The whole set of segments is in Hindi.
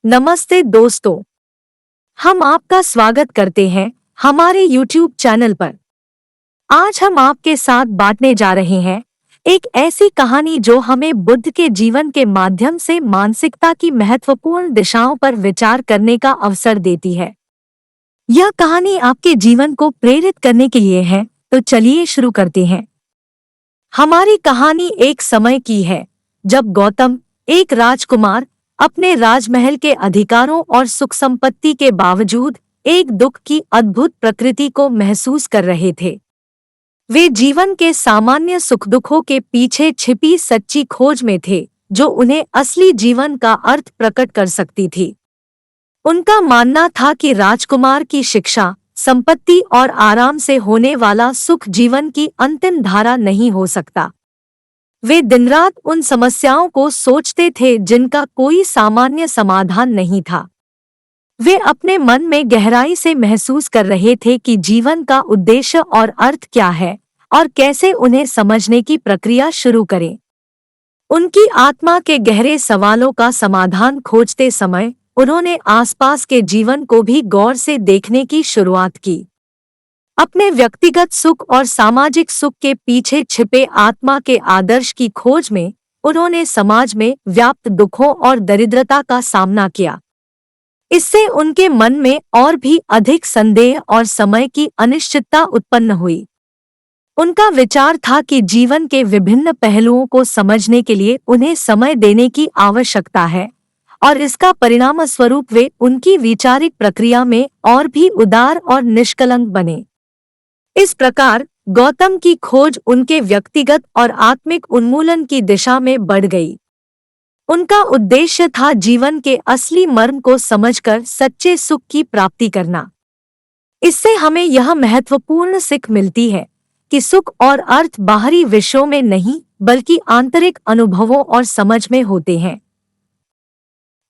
नमस्ते दोस्तों, हम आपका स्वागत करते हैं हमारे YouTube चैनल पर। आज हम आपके साथ बांटने जा रहे हैं एक ऐसी कहानी जो हमें बुद्ध के जीवन के माध्यम से मानसिकता की महत्वपूर्ण दिशाओं पर विचार करने का अवसर देती है। यह कहानी आपके जीवन को प्रेरित करने के लिए है, तो चलिए शुरू करते हैं। हमारी कहानी एक समय की है जब गौतम, एक राजकुमार, अपने राजमहल के अधिकारों और सुख संपत्ति के बावजूद एक दुख की अद्भुत प्रकृति को महसूस कर रहे थे। वे जीवन के सामान्य सुख दुखों के पीछे छिपी सच्ची खोज में थे, जो उन्हें असली जीवन का अर्थ प्रकट कर सकती थी। उनका मानना था कि राजकुमार की शिक्षा, संपत्ति और आराम से होने वाला सुख जीवन की अंतिम धारा नहीं हो सकता। वे दिनरात उन समस्याओं को सोचते थे जिनका कोई सामान्य समाधान नहीं था। वे अपने मन में गहराई से महसूस कर रहे थे कि जीवन का उद्देश्य और अर्थ क्या है और कैसे उन्हें समझने की प्रक्रिया शुरू करें। उनकी आत्मा के गहरे सवालों का समाधान खोजते समय उन्होंने आसपास के जीवन को भी गौर से देखने की शुरुआत की। अपने व्यक्तिगत सुख और सामाजिक सुख के पीछे छिपे आत्मा के आदर्श की खोज में उन्होंने समाज में व्याप्त दुखों और दरिद्रता का सामना किया। इससे उनके मन में और भी अधिक संदेह और समय की अनिश्चितता उत्पन्न हुई। उनका विचार था कि जीवन के विभिन्न पहलुओं को समझने के लिए उन्हें समय देने की आवश्यकता है, और इसका परिणामस्वरूप वे उनकी वैचारिक प्रक्रिया में और भी उदार और निष्कलंक बने। इस प्रकार गौतम की खोज उनके व्यक्तिगत और आत्मिक उन्मूलन की दिशा में बढ़ गई। उनका उद्देश्य था जीवन के असली मर्म को समझकर सच्चे सुख की प्राप्ति करना। इससे हमें यह महत्वपूर्ण सीख मिलती है कि सुख और अर्थ बाहरी विषयों में नहीं, बल्कि आंतरिक अनुभवों और समझ में होते हैं।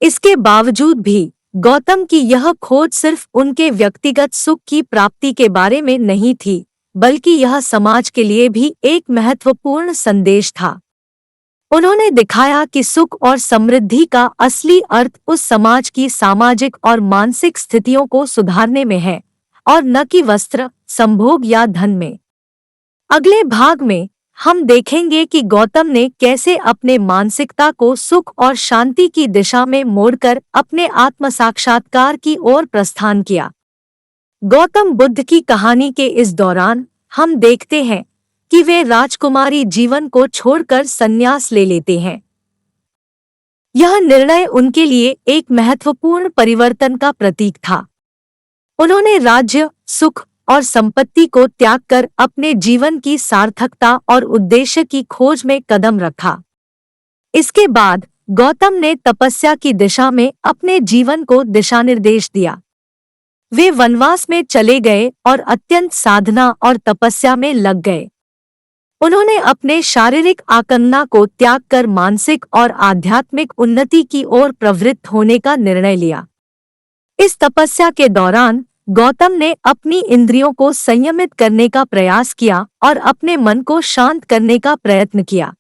इसके बावजूद भी गौतम की यह खोज सिर्फ उनके व्यक्तिगत सुख की प्राप्ति के बारे में नहीं थी, बल्कि यह समाज के लिए भी एक महत्वपूर्ण संदेश था। उन्होंने दिखाया कि सुख और समृद्धि का असली अर्थ उस समाज की सामाजिक और मानसिक स्थितियों को सुधारने में है, और न कि वस्त्र, संभोग या धन में। अगले भाग में हम देखेंगे कि गौतम ने कैसे अपने मानसिकता को सुख और शांति की दिशा में मोड़कर अपने आत्म साक्षात्कार की ओर प्रस्थान किया। गौतम बुद्ध की कहानी के इस दौरान हम देखते हैं कि वे राजकुमारी जीवन को छोड़कर संन्यास ले लेते हैं। यह निर्णय उनके लिए एक महत्वपूर्ण परिवर्तन का प्रतीक था। उन्होंने राज्य, सुख और संपत्ति को त्याग कर अपने जीवन की सार्थकता और उद्देश्य की खोज में कदम रखा। इसके बाद गौतम ने तपस्या की दिशा में अपने जीवन को दिशानिर्देश दिया। वे वनवास में चले गए और अत्यंत साधना और तपस्या में लग गए। उन्होंने अपने शारीरिक आकांक्षा को त्याग कर मानसिक और आध्यात्मिक उन्नति की ओर प्रवृत्त होने का निर्णय लिया। इस तपस्या के दौरान गौतम ने अपनी इंद्रियों को संयमित करने का प्रयास किया और अपने मन को शांत करने का प्रयत्न किया।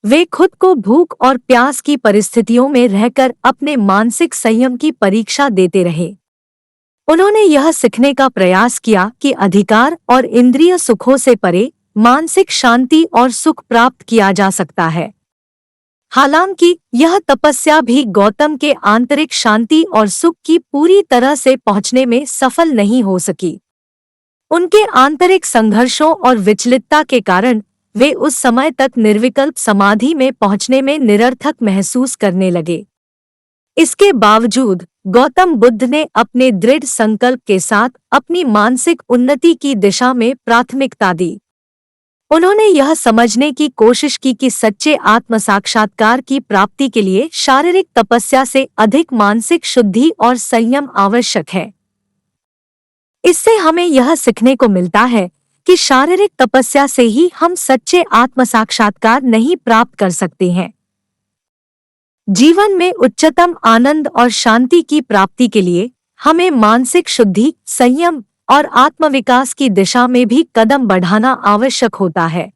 वे खुद को भूख और प्यास की परिस्थितियों में रहकर अपने मानसिक संयम की परीक्षा देते रहे। उन्होंने यह सीखने का प्रयास किया कि अधिकार और इंद्रिय सुखों से परे मानसिक शांति और सुख प्राप्त किया जा सकता है। हालांकि यह तपस्या भी गौतम के आंतरिक शांति और सुख की पूरी तरह से पहुंचने में सफल नहीं हो सकी। उनके आंतरिक संघर्षों और विचलितता के कारण वे उस समय तक निर्विकल्प समाधि में पहुंचने में निरर्थक महसूस करने लगे। इसके बावजूद गौतम बुद्ध ने अपने दृढ़ संकल्प के साथ अपनी मानसिक उन्नति की दिशा में प्राथमिकता दी। उन्होंने यह समझने की कोशिश की कि सच्चे आत्म साक्षात्कार की प्राप्ति के लिए शारीरिक तपस्या से अधिक मानसिक शुद्धि और संयम आवश्यक है। इससे हमें यह सीखने को मिलता है कि शारीरिक तपस्या से ही हम सच्चे आत्म साक्षात्कार नहीं प्राप्त कर सकते हैं। जीवन में उच्चतम आनंद और शांति की प्राप्ति के लिए हमें मानसिक शुद्धि, संयम और आत्मविकास की दिशा में भी कदम बढ़ाना आवश्यक होता है।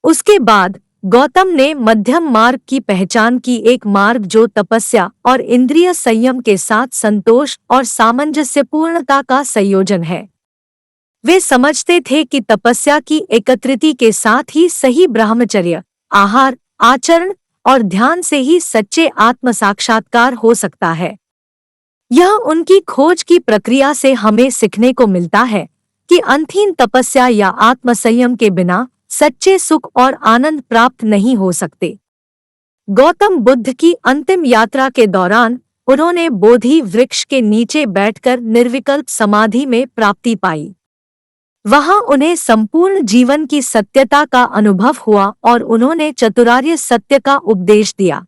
उसके बाद गौतम ने मध्यम मार्ग की पहचान की, एक मार्ग जो तपस्या और इंद्रिय संयम के साथ संतोष और सामंजस्यपूर्णता का संयोजन है। वे समझते थे कि तपस्या की एकत्रिति के साथ ही सही ब्रह्मचर्य, आहार, आचरण और ध्यान से ही सच्चे आत्म साक्षात्कार हो सकता है। यह उनकी खोज की प्रक्रिया से हमें सीखने को मिलता है कि अंतहीन तपस्या या आत्मसंयम के बिना सच्चे सुख और आनंद प्राप्त नहीं हो सकते। गौतम बुद्ध की अंतिम यात्रा के दौरान उन्होंने बोधि वृक्ष के नीचे बैठकर निर्विकल्प समाधि में प्राप्ति पाई। वहां उन्हें संपूर्ण जीवन की सत्यता का अनुभव हुआ और उन्होंने चतुरार्य सत्य का उपदेश दिया।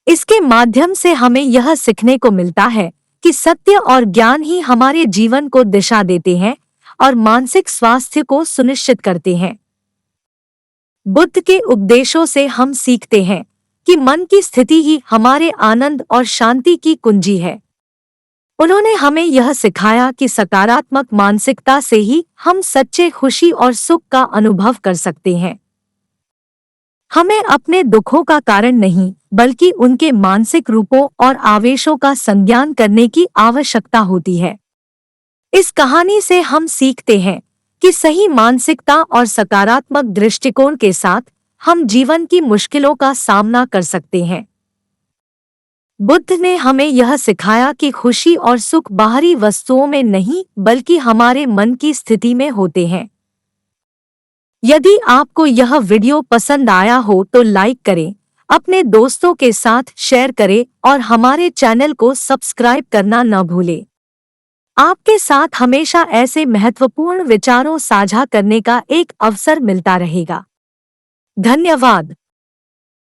इसके माध्यम से हमें यह सीखने को मिलता है कि सत्य और ज्ञान ही हमारे जीवन को दिशा देते हैं और मानसिक स्वास्थ्य को सुनिश्चित करते हैं। बुद्ध के उपदेशों से हम सीखते हैं कि मन की स्थिति ही हमारे आनंद और शांति की कुंजी है। उन्होंने हमें यह सिखाया कि सकारात्मक मानसिकता से ही हम सच्चे खुशी और सुख का अनुभव कर सकते हैं। हमें अपने दुखों का कारण नहीं, बल्कि उनके मानसिक रूपों और आवेशों का संज्ञान करने की आवश्यकता होती है। इस कहानी से हम सीखते हैं कि सही मानसिकता और सकारात्मक दृष्टिकोण के साथ हम जीवन की मुश्किलों का सामना कर सकते हैं। बुद्ध ने हमें यह सिखाया कि खुशी और सुख बाहरी वस्तुओं में नहीं, बल्कि हमारे मन की स्थिति में होते हैं। यदि आपको यह वीडियो पसंद आया हो तो लाइक करें, अपने दोस्तों के साथ शेयर करें और हमारे चैनल को सब्सक्राइब करना न भूलें। आपके साथ हमेशा ऐसे महत्वपूर्ण विचारों साझा करने का एक अवसर मिलता रहेगा। धन्यवाद।